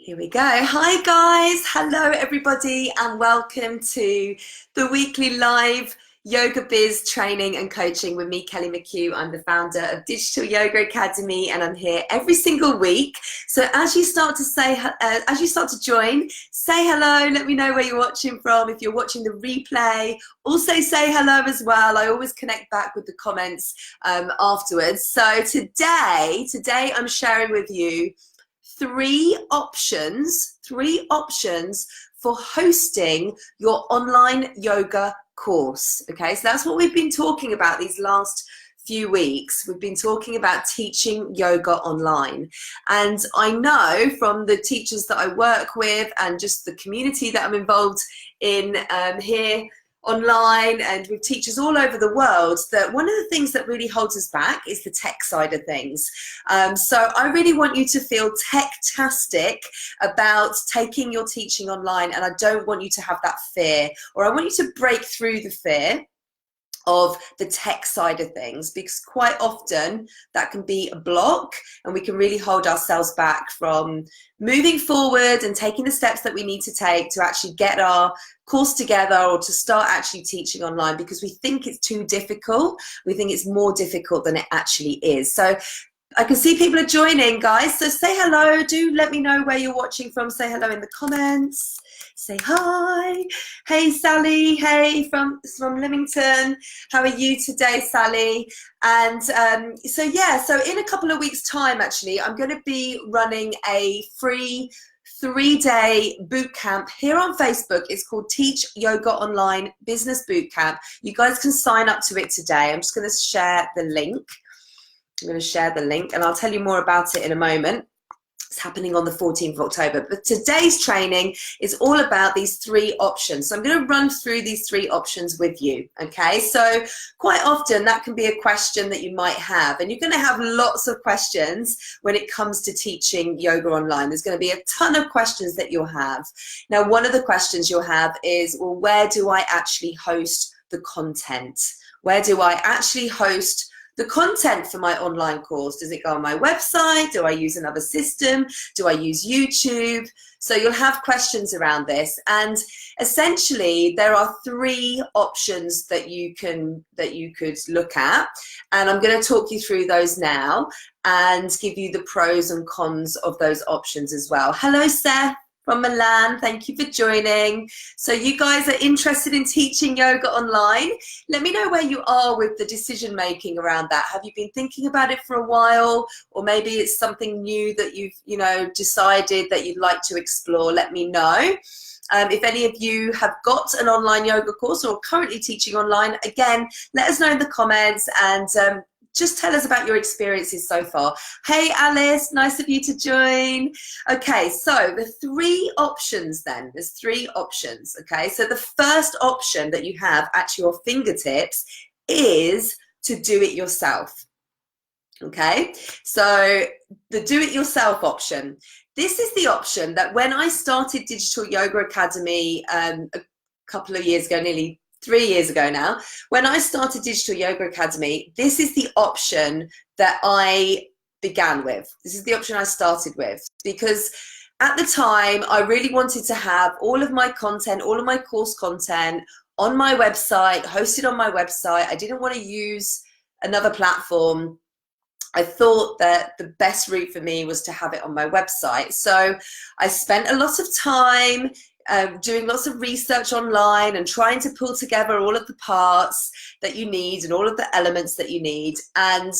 Here we go. Hi guys, hello everybody, and welcome to the weekly live yoga biz training and coaching with me, Kelly McHugh. I'm the founder of Digital Yoga Academy, and I'm here every single week. So as you start to join, say hello. Let me know where you're watching from. If you're watching the replay, also say hello as well. I always connect back with the comments afterwards. So today I'm sharing with you three options for hosting your online yoga course. Okay, so that's what we've been talking about these last few weeks. We've been talking about teaching yoga online, and I know from the teachers that I work with and just the community that I'm involved in here online and with teachers all over the world, that one of the things that really holds us back is the tech side of things. So I really want you to feel tech-tastic about taking your teaching online, and I don't want you to have that fear, or I want you to break through the fear of the tech side of things, because quite often that can be a block and we can really hold ourselves back from moving forward and taking the steps that we need to take to actually get our course together or to start actually teaching online, because we think it's too difficult. We think it's more difficult than it actually is. So I can see people are joining, guys, so say hello. Do let me know where you're watching from. Say hello in the comments. Say hi. Hey Sally, hey from Leamington. How are you today, Sally? And so in a couple of weeks time, actually, I'm going to be running a free 3-day boot camp here on Facebook. It's called Teach Yoga Online Business Bootcamp. You guys can sign up to it today. I'm just going to share the link. I'm going to share the link and I'll tell you more about it in a moment. It's happening on the 14th of October. But today's training is all about these three options. So I'm going to run through these three options with you. Okay, so quite often that can be a question that you might have, and you're going to have lots of questions when it comes to teaching yoga online. There's going to be a ton of questions that you'll have. Now, one of the questions you'll have is, well, where do I actually host the content? Where do I actually host the content for my online course? Does it go on my website? Do I use another system? Do I use YouTube? So you'll have questions around this, and essentially there are three options that you could look at, and I'm going to talk you through those now and give you the pros and cons of those options as well. Hello, Seth from Milan, thank you for joining. So you guys are interested in teaching yoga online? Let me know where you are with the decision making around that. Have you been thinking about it for a while, or maybe it's something new that you've decided that you'd like to explore? Let me know. If any of you have got an online yoga course or are currently teaching online, again, let us know in the comments, and just tell us about your experiences so far. Hey Alice, nice of you to join. Okay, so the three options then, there's three options, okay? So the first option that you have at your fingertips is to do it yourself, okay? So the do it yourself option. This is the option that when I started Digital Yoga Academy a couple of years ago, nearly 3 years ago now, when I started Digital Yoga Academy, this is the option that I began with. This is the option I started with, because at the time I really wanted to have all of my content, all of my course content on my website, hosted on my website. I didn't want to use another platform. I thought that the best route for me was to have it on my website. So I spent a lot of time doing lots of research online and trying to pull together all of the parts that you need and all of the elements that you need. And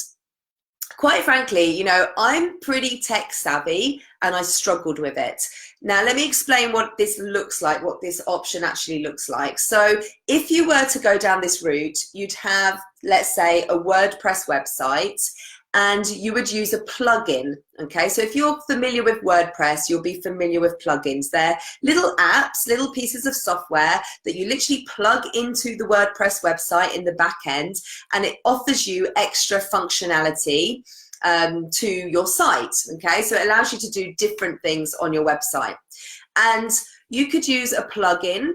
quite frankly, I'm pretty tech savvy and I struggled with it. Now, let me explain what this looks like, what this option actually looks like. So if you were to go down this route, you'd have, let's say, a WordPress website, and you would use a plugin, okay? So if you're familiar with WordPress, you'll be familiar with plugins. They're little apps, little pieces of software that you literally plug into the WordPress website in the back end, and it offers you extra functionality to your site, okay? So it allows you to do different things on your website. And you could use a plugin.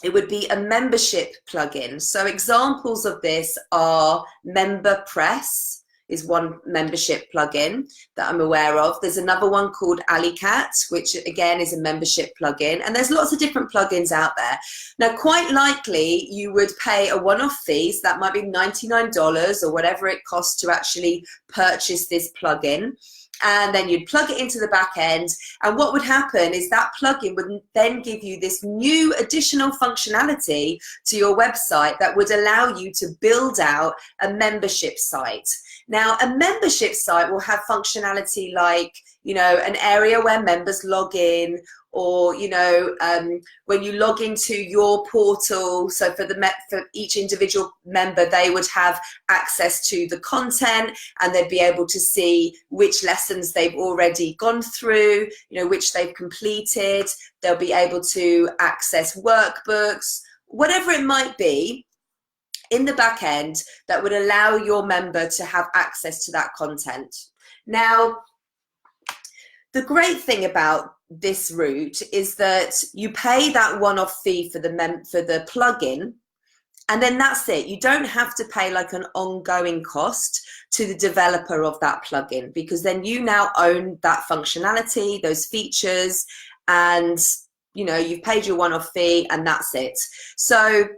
It would be a membership plugin. So examples of this are MemberPress is one membership plugin that I'm aware of. There's another one called Alicat, which again is a membership plugin, and there's lots of different plugins out there. Now, quite likely you would pay a one-off fee, so that might be $99 or whatever it costs to actually purchase this plugin. And then you'd plug it into the back end, and what would happen is that plugin would then give you this new additional functionality to your website that would allow you to build out a membership site. Now, a membership site will have functionality like, you know, an area where members log in, or, you know, when you log into your portal, so for each individual member, they would have access to the content, and they'd be able to see which lessons they've already gone through, you know, which they've completed. They'll be able to access workbooks, whatever it might be in the back end that would allow your member to have access to that content. Now, the great thing about this route is that you pay that one-off fee for the plugin, and then that's it. You don't have to pay like an ongoing cost to the developer of that plugin, because then you now own that functionality, those features, and you know, you've paid your one-off fee and that's it. So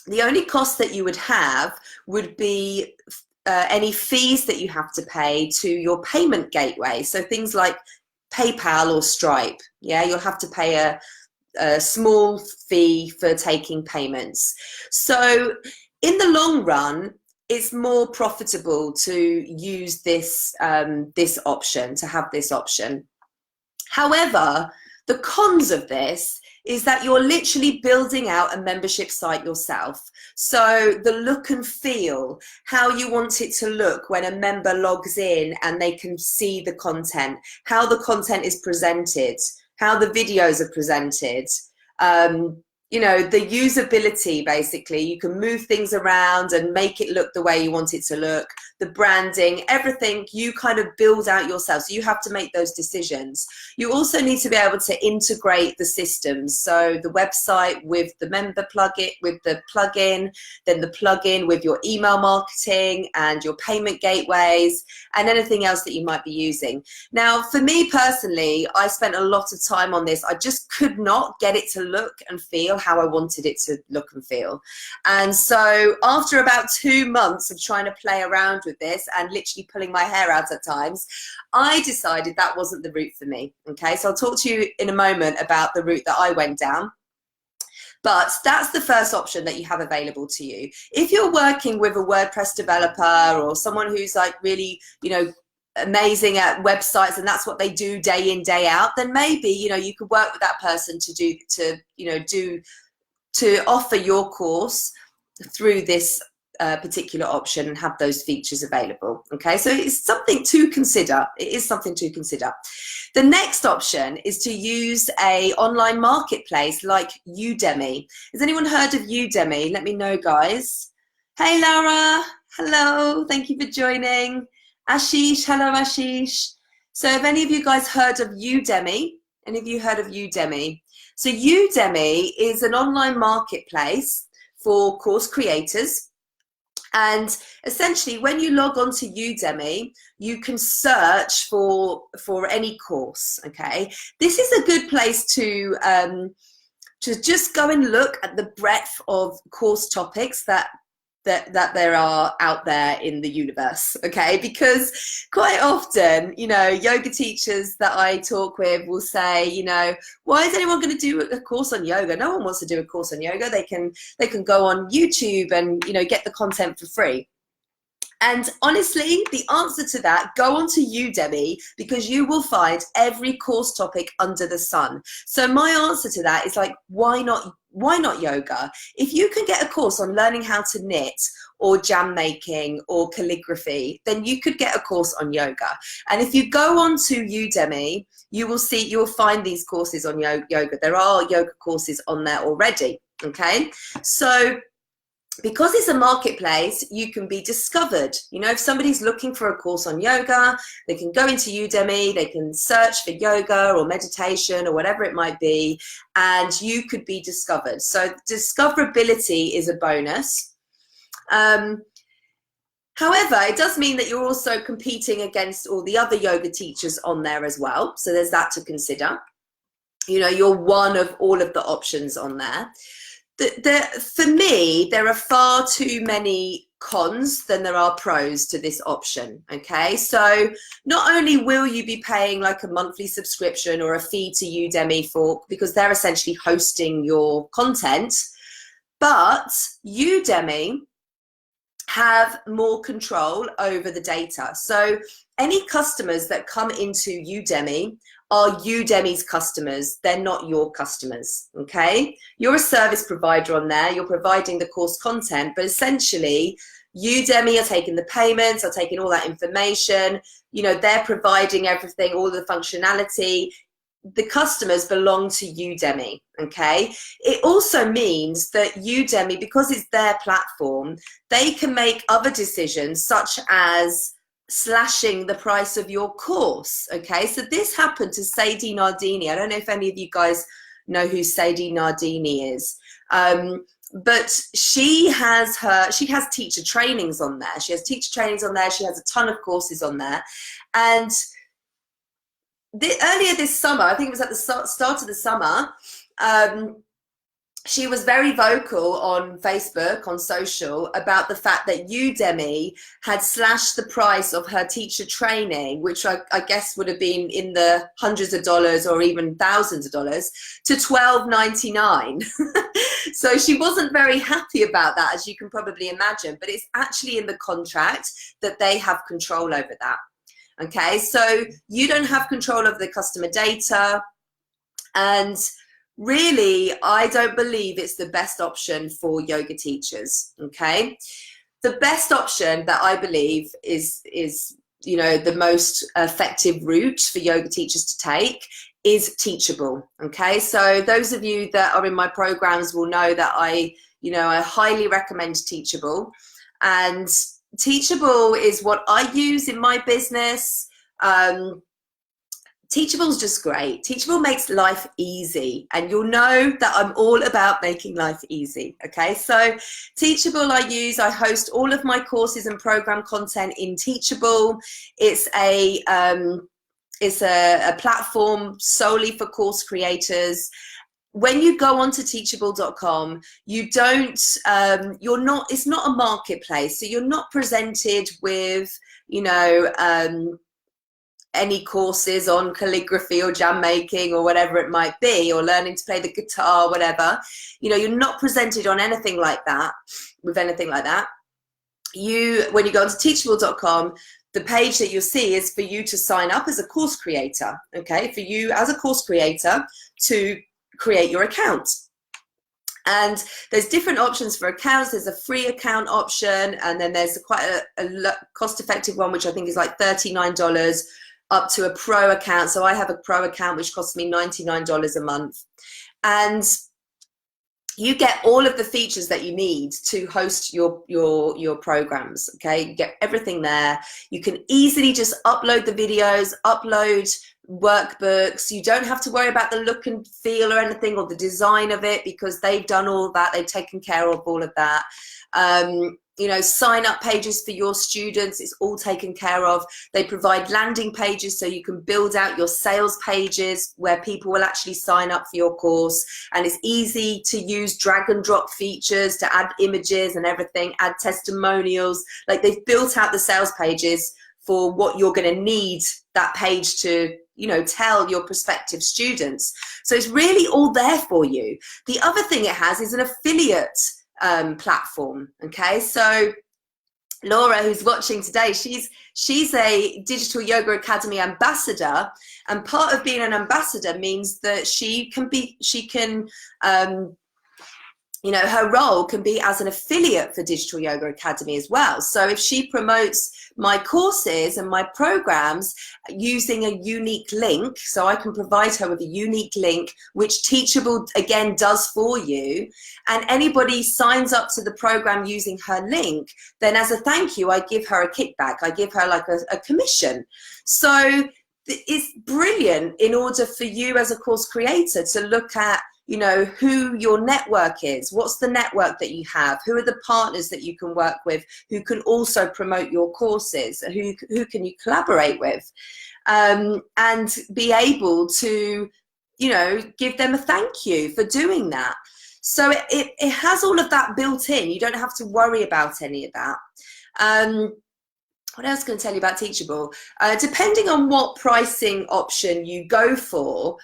the only cost that you would have would be any fees that you have to pay to your payment gateway. So things like PayPal or Stripe. Yeah, you'll have to pay a small fee for taking payments. So in the long run, it's more profitable to use this this option, to have this option. However, the cons of this is that you're literally building out a membership site yourself. So the look and feel, how you want it to look when a member logs in and they can see the content, how the content is presented, how the videos are presented, you know, the usability, basically. You can move things around and make it look the way you want it to look, the branding, everything you kind of build out yourself. So you have to make those decisions. You also need to be able to integrate the systems. So the website with the member plugin, with the plugin, then the plugin with your email marketing and your payment gateways and anything else that you might be using. Now, for me personally, I spent a lot of time on this. I just could not get it to look and feel how I wanted it to look and feel. And so after about 2 months of trying to play around with this and literally pulling my hair out at times, I decided that wasn't the route for me. Okay, so I'll talk to you in a moment about the route that I went down. But that's the first option that you have available to you. If you're working with a WordPress developer or someone who's like really, you know, amazing at websites and that's what they do day in, day out, then maybe, you know, you could work with that person to offer your course through this particular option and have those features available. Okay, so it's something to consider. It is something to consider. The next option is to use a online marketplace like Udemy. Has anyone heard of Udemy? Let me know, guys. Hey, Laura. Hello. Thank you for joining. Ashish. Hello, Ashish. So have any of you guys heard of Udemy? Any of you heard of Udemy? So Udemy is an online marketplace for course creators. And essentially, when you log on to Udemy, you can search for any course. Okay, this is a good place to just go and look at the breadth of course topics that there are out there in the universe. Okay, because quite often, you know, yoga teachers that I talk with will say, you know, why is anyone going to do a course on yoga? No one wants to do a course on yoga. They can go on YouTube and, you know, get the content for free. And honestly, the answer to that, go onto Udemy, because you will find every course topic under the sun. So my answer to that is like, why not yoga? If you can get a course on learning how to knit or jam making or calligraphy, then you could get a course on yoga. And if you go on to Udemy, you will find these courses on yoga. There are yoga courses on there already. Okay, so because it's a marketplace, you can be discovered. You know, if somebody's looking for a course on yoga, they can go into Udemy, they can search for yoga or meditation or whatever it might be, and you could be discovered. So discoverability is a bonus. However, it does mean that you're also competing against all the other yoga teachers on there as well. So there's that to consider. You know, you're one of all of the options on there. For me, there are far too many cons than there are pros to this option. Okay, so not only will you be paying like a monthly subscription or a fee to Udemy because they're essentially hosting your content, but Udemy have more control over the data. So any customers that come into Udemy are Udemy's customers. They're not your customers, okay? You're a service provider on there. You're providing the course content, but essentially Udemy are taking the payments, are taking all that information. You know, they're providing everything, all the functionality. The customers belong to Udemy, okay? It also means that Udemy, because it's their platform, they can make other decisions such as slashing the price of your course, okay? So this happened to Sadie Nardini. I don't know if any of you guys know who Sadie Nardini is, but she has teacher trainings on there. She has teacher trainings on there. She has a ton of courses on there. And earlier this summer, I think it was at the start of the summer, she was very vocal on Facebook, on social, about the fact that Udemy had slashed the price of her teacher training, which I guess would have been in the hundreds of dollars or even thousands of dollars, to $12.99. So she wasn't very happy about that, as you can probably imagine, but it's actually in the contract that they have control over that. Okay, so you don't have control of the customer data, and really, I don't believe it's the best option for yoga teachers, okay? The best option that I believe is you know, the most effective route for yoga teachers to take is Teachable, okay? So those of you that are in my programs will know that I highly recommend Teachable. And Teachable is what I use in my business. Teachable's just great. Teachable makes life easy, and you'll know that I'm all about making life easy, okay? So Teachable I host all of my courses and program content in Teachable. It's a platform solely for course creators. When you go onto teachable.com, you don't, it's not a marketplace, so you're not presented with, you know, any courses on calligraphy or jam making or whatever it might be, or learning to play the guitar, whatever. You know, you're not presented on anything like that, with anything like that. When you go onto teachable.com, the page that you'll see is for you to sign up as a course creator, okay? For you as a course creator to create your account. And there's different options for accounts. There's a free account option, and then there's quite a cost-effective one, which I think is like $39, up to a pro account. So I have a pro account which costs me $99 a month, and you get all of the features that you need to host your programs, okay? You get everything there. You can easily just upload the videos, upload workbooks. You don't have to worry about the look and feel or anything, or the design of it, because they've done all that. They've taken care of all of that. You know, sign up pages for your students, it's all taken care of. They provide landing pages so you can build out your sales pages where people will actually sign up for your course. And it's easy to use drag and drop features to add images and everything, add testimonials. Like, they've built out the sales pages for what you're going to need that page to, you know, tell your prospective students. So it's really all there for you. The other thing it has is an affiliate platform, okay? So Laura, who's watching today, she's a Digital Yoga Academy ambassador, and part of being an ambassador means that she can you know, her role can be as an affiliate for Digital Yoga Academy as well. So if she promotes my courses and my programs using a unique link, so I can provide her with a unique link, which Teachable again does for you, and anybody signs up to the program using her link, then as a thank you, I give her a kickback. I give her like a commission. So it's brilliant in order for you as a course creator to look at, you know, who your network is, what's the network that you have, who are the partners that you can work with, who can also promote your courses, who can you collaborate with, and be able to, you know, give them a thank you for doing that. So it has all of that built in. You don't have to worry about any of that. What else can I tell you about Teachable? Depending on what pricing option you go for,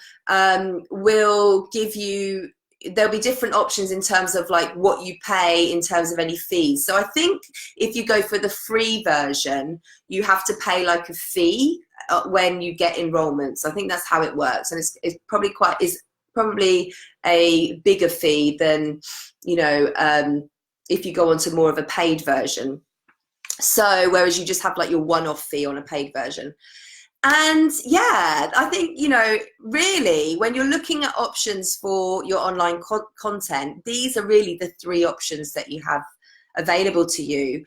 will give you, there'll be different options in terms of like what you pay in terms of any fees. So I think if you go for the free version, you have to pay like a fee when you get enrollments. I think that's how it works, and it's probably a bigger fee than, you know, if you go onto more of a paid version. So whereas you just have like your one-off fee on a paid version. And yeah, I think, you know, really when you're looking at options for your online content, these are really the three options that you have available to you.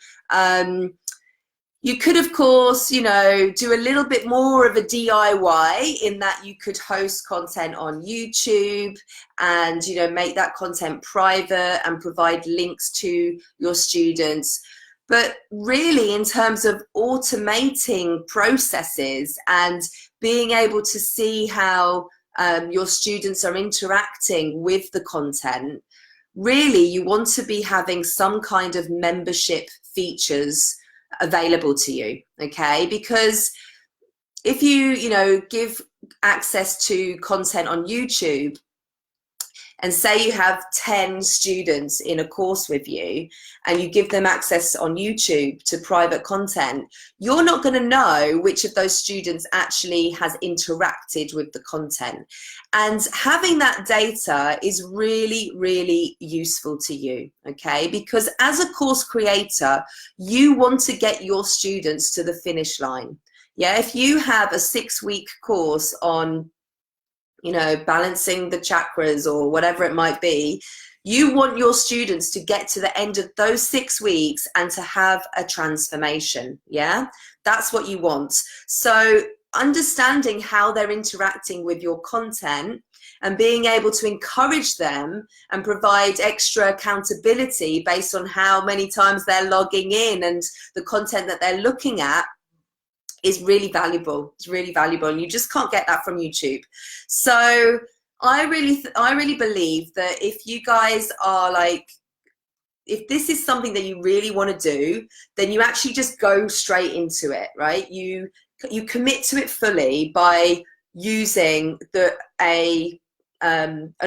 You could, of course, you know, do a little bit more of a DIY in that you could host content on YouTube and, you know, make that content private and provide links to your students. But really, in terms of automating processes and being able to see how your students are interacting with the content, really you want to be having some kind of membership features available to you, okay? Because if you know, give access to content on YouTube, and say you have 10 students in a course with you and you give them access on YouTube to private content, you're not going to know which of those students actually has interacted with the content. And having that data is really, really useful to you, okay? Because as a course creator, you want to get your students to the finish line. Yeah, if you have a 6-week course on, you know, balancing the chakras or whatever it might be, you want your students to get to the end of those 6 weeks and to have a transformation. Yeah, that's what you want. So understanding how they're interacting with your content and being able to encourage them and provide extra accountability based on how many times they're logging in and the content that they're looking at is really valuable. It's really valuable, and you just can't get that from YouTube. So I really believe that if you guys are like, if this is something that you really want to do, then you actually just go straight into it, right? You commit to it fully by using an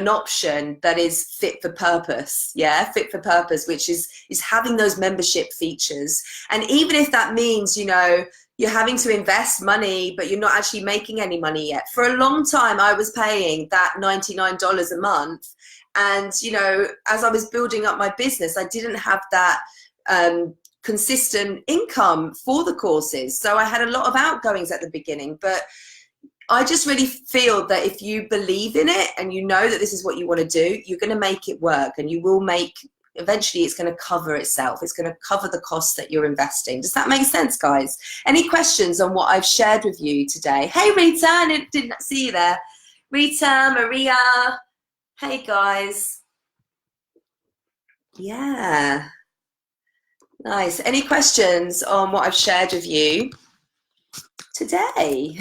option that is fit for purpose. Yeah, fit for purpose, which is having those membership features. And even if that means, you know, you're having to invest money, but you're not actually making any money yet. For a long time, I was paying that $99 a month. And, you know, as I was building up my business, I didn't have that consistent income for the courses. So I had a lot of outgoings at the beginning. But I just really feel that if you believe in it and you know that this is what you want to do, you're going to make it work, and you will make, eventually it's going to cover itself. It's going to cover the costs that you're investing. Does that make sense, guys? Any questions on what I've shared with you today? Hey, Rita, I didn't see you there. Rita, Maria, hey, guys. Yeah, nice. Any questions on what I've shared with you today?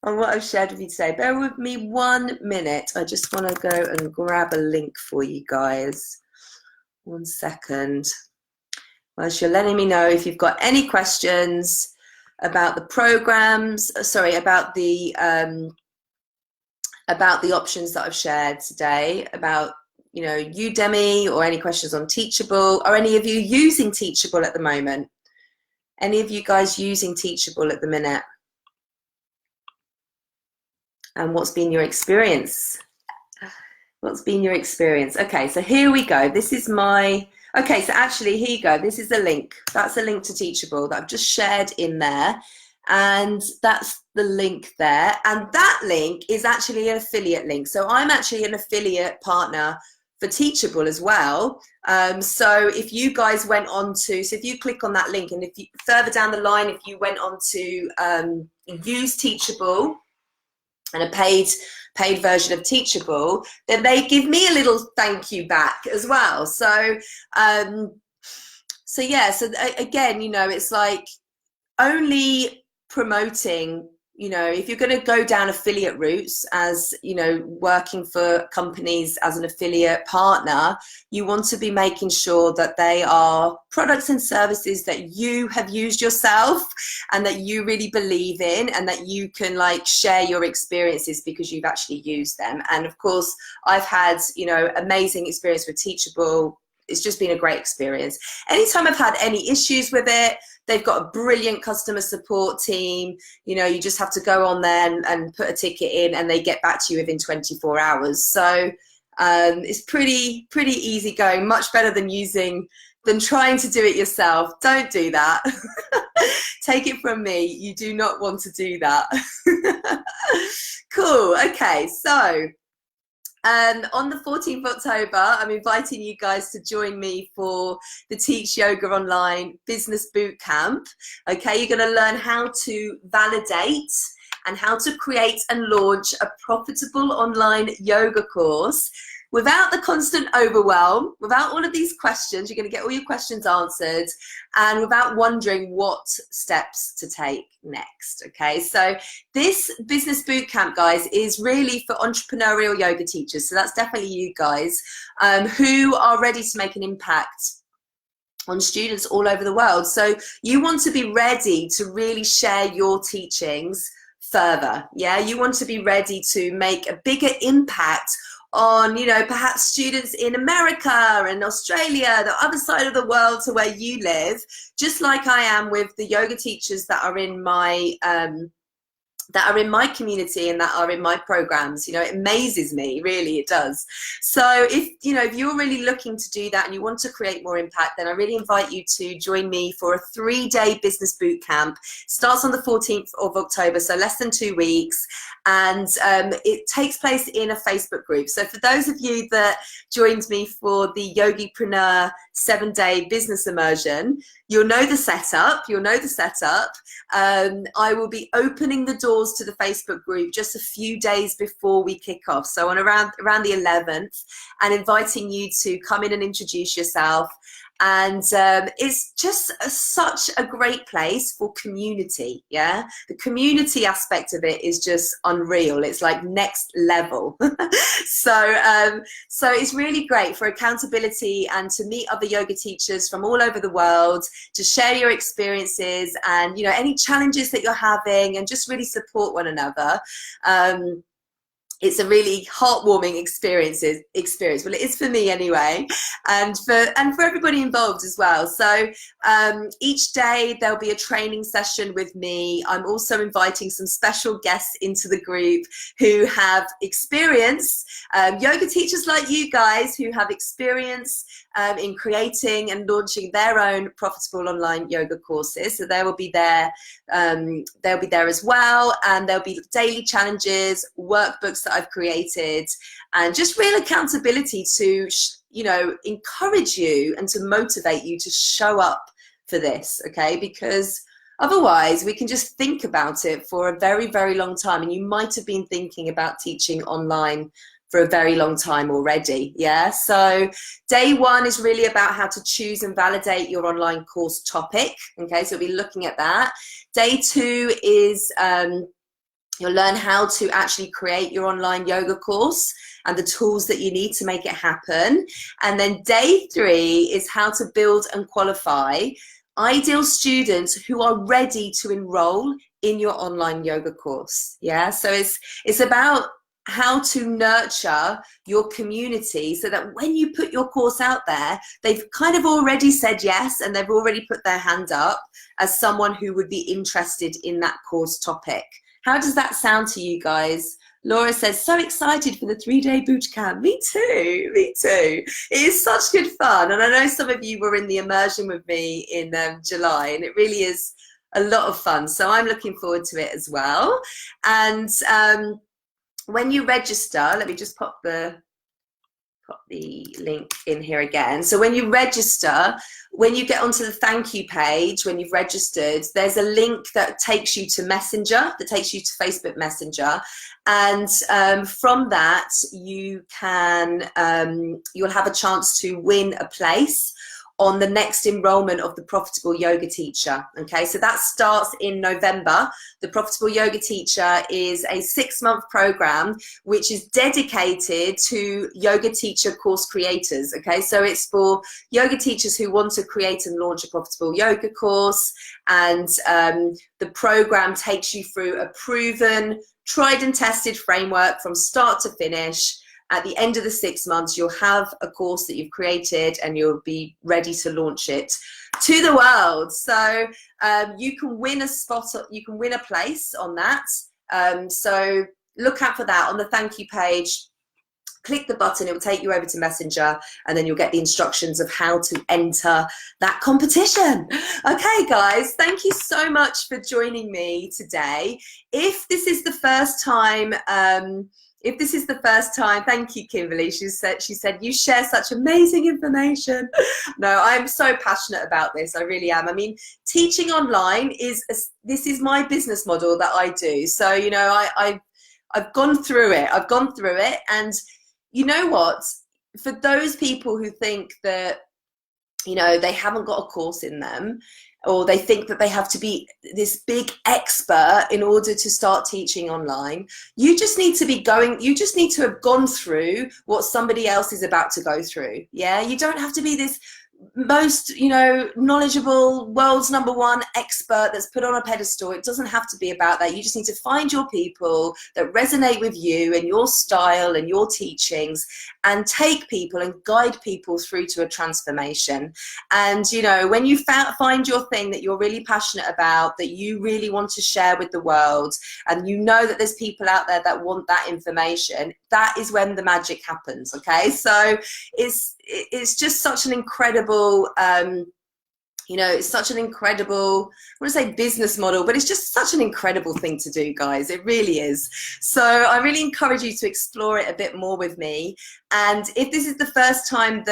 On what I've shared with you today. Bear with me 1 minute. I just want to go and grab a link for you guys. 1 second. Whilst you're letting me know if you've got any questions about the programs, sorry, about the options that I've shared today, about, you know, Udemy, or any questions on Teachable, or any of you using Teachable at the moment. Any of you guys using Teachable at the minute? And what's been your experience? What's been your experience? Okay, so here we go. This is my, okay, so actually here you go. This is a link. That's a link to Teachable that I've just shared in there. And that's the link there. And that link is actually an affiliate link. So I'm actually an affiliate partner for Teachable as well. So if you guys went on to, so if you click on that link, and if you further down the line, if you went on to use Teachable and a paid version of Teachable, then they give me a little thank you back as well. So so yeah, so again, you know, it's like only promoting, you know, if you're going to go down affiliate routes, as you know, working for companies as an affiliate partner, you want to be making sure that they are products and services that you have used yourself and that you really believe in, and that you can like share your experiences because you've actually used them. And of course, I've had, you know, amazing experience with Teachable. It's just been a great experience. Anytime I've had any issues with it, they've got a brilliant customer support team. You know, you just have to go on there and put a ticket in, and they get back to you within 24 hours. So it's pretty easy going, much better than trying to do it yourself. Don't do that. Take it from me, you do not want to do that. Cool. Okay, so on the 14th of October, I'm inviting you guys to join me for the Teach Yoga Online Business Bootcamp. Okay, you're going to learn how to validate and how to create and launch a profitable online yoga course without the constant overwhelm, without all of these questions. You're going to get all your questions answered, and without wondering what steps to take next. Okay, so this business bootcamp, guys, is really for entrepreneurial yoga teachers. So that's definitely you guys who are ready to make an impact on students all over the world. So you want to be ready to really share your teachings further. Yeah, you want to be ready to make a bigger impact on, you know, perhaps students in America and Australia, the other side of the world to where you live, just like I am with the yoga teachers that are in my community and that are in my programs. You know, it amazes me, really, it does. So if, you know, if you're really looking to do that and you want to create more impact, then I really invite you to join me for a 3-day business boot camp. Starts on the 14th of October, so less than 2 weeks. And it takes place in a Facebook group. So for those of you that joined me for the Yogipreneur 7-day business immersion, you'll know the setup. I will be opening the doors to the Facebook group just a few days before we kick off, so on around the 11th, and inviting you to come in and introduce yourself. And it's just such a great place for community. Yeah, the community aspect of it is just unreal. It's like next level. So it's really great for accountability and to meet other yoga teachers from all over the world, to share your experiences and, you know, any challenges that you're having, and just really support one another. It's a really heartwarming experience. Well, it is for me anyway, and for everybody involved as well. So each day there'll be a training session with me. I'm also inviting some special guests into the group who have experience, yoga teachers like you guys who have experience in creating and launching their own profitable online yoga courses. So they will be there. They'll be there as well, and there'll be daily challenges, workbooks that I've created, and just real accountability to, you know, encourage you and to motivate you to show up for this. Okay, because otherwise we can just think about it for a very, very long time, and you might have been thinking about teaching online for a very long time already. Yeah, so day 1 is really about how to choose and validate your online course topic. Okay, so we'll be looking at that. Day 2 is you'll learn how to actually create your online yoga course and the tools that you need to make it happen. And then day 3 is how to build and qualify ideal students who are ready to enroll in your online yoga course. Yeah, so it's about how to nurture your community so that when you put your course out there, they've kind of already said yes, and they've already put their hand up as someone who would be interested in that course topic. How does that sound to you guys? Laura says, so excited for the 3-day bootcamp. Me too, me too. It is such good fun. And I know some of you were in the immersion with me in July, and it really is a lot of fun. So I'm looking forward to it as well. And when you register, let me just pop the put the link in here again. So when you register, when you get onto the thank you page, when you've registered, there's a link that takes you to Messenger, that takes you to Facebook Messenger. And from that, you can, you'll have a chance to win a place on the next enrollment of the Profitable Yoga Teacher. Okay, so that starts in November. The Profitable Yoga Teacher is a 6-month program which is dedicated to yoga teacher course creators. Okay, so it's for yoga teachers who want to create and launch a profitable yoga course, and the program takes you through a proven, tried and tested framework from start to finish. At the end of the 6 months, you'll have a course that you've created and you'll be ready to launch it to the world. So you can win a spot, you can win a place on that. So look out for that on the thank you page. Click the button, it will take you over to Messenger, and then you'll get the instructions of how to enter that competition. Okay, guys, thank you so much for joining me today. If this is the first time, thank you, Kimberly. She said, you share such amazing information. No, I'm so passionate about this. I really am. I mean, teaching online this is my business model that I do. So, you know, I've gone through it. And you know what? For those people who think that, you know, they haven't got a course in them, or they think that they have to be this big expert in order to start teaching online, you just need to have gone through what somebody else is about to go through. Yeah, you don't have to be this most, you know, knowledgeable, world's #1 expert that's put on a pedestal. It doesn't have to be about that. You just need to find your people that resonate with you and your style and your teachings, and take people and guide people through to a transformation. And, you know, when you find your thing that you're really passionate about, that you really want to share with the world, and you know that there's people out there that want that information, that is when the magic happens. Okay, so it's just such an incredible, you know, it's such an incredible, I want to say business model, but it's just such an incredible thing to do, guys. It really is. So I really encourage you to explore it a bit more with me. And if this is the first time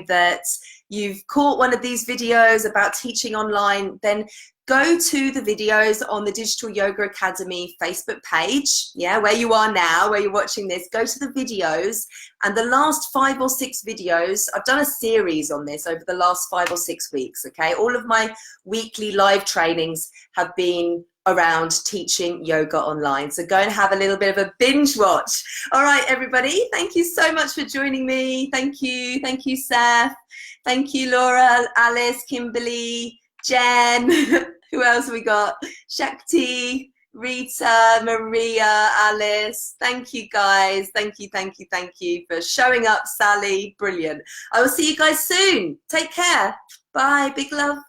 that, you've caught one of these videos about teaching online, then go to the videos on the Digital Yoga Academy Facebook page, yeah, where you are now, where you're watching this. Go to the videos, and the last 5 or 6 videos, I've done a series on this over the last 5 or 6 weeks, okay? All of my weekly live trainings have been around teaching yoga online. So go and have a little bit of a binge watch. All right, everybody, thank you so much for joining me. Thank you, Seth. Thank you, Laura, Alice, Kimberly, Jen. Who else have we got? Shakti, Rita, Maria, Alice. Thank you, guys. Thank you for showing up, Sally. Brilliant. I will see you guys soon. Take care. Bye. Big love.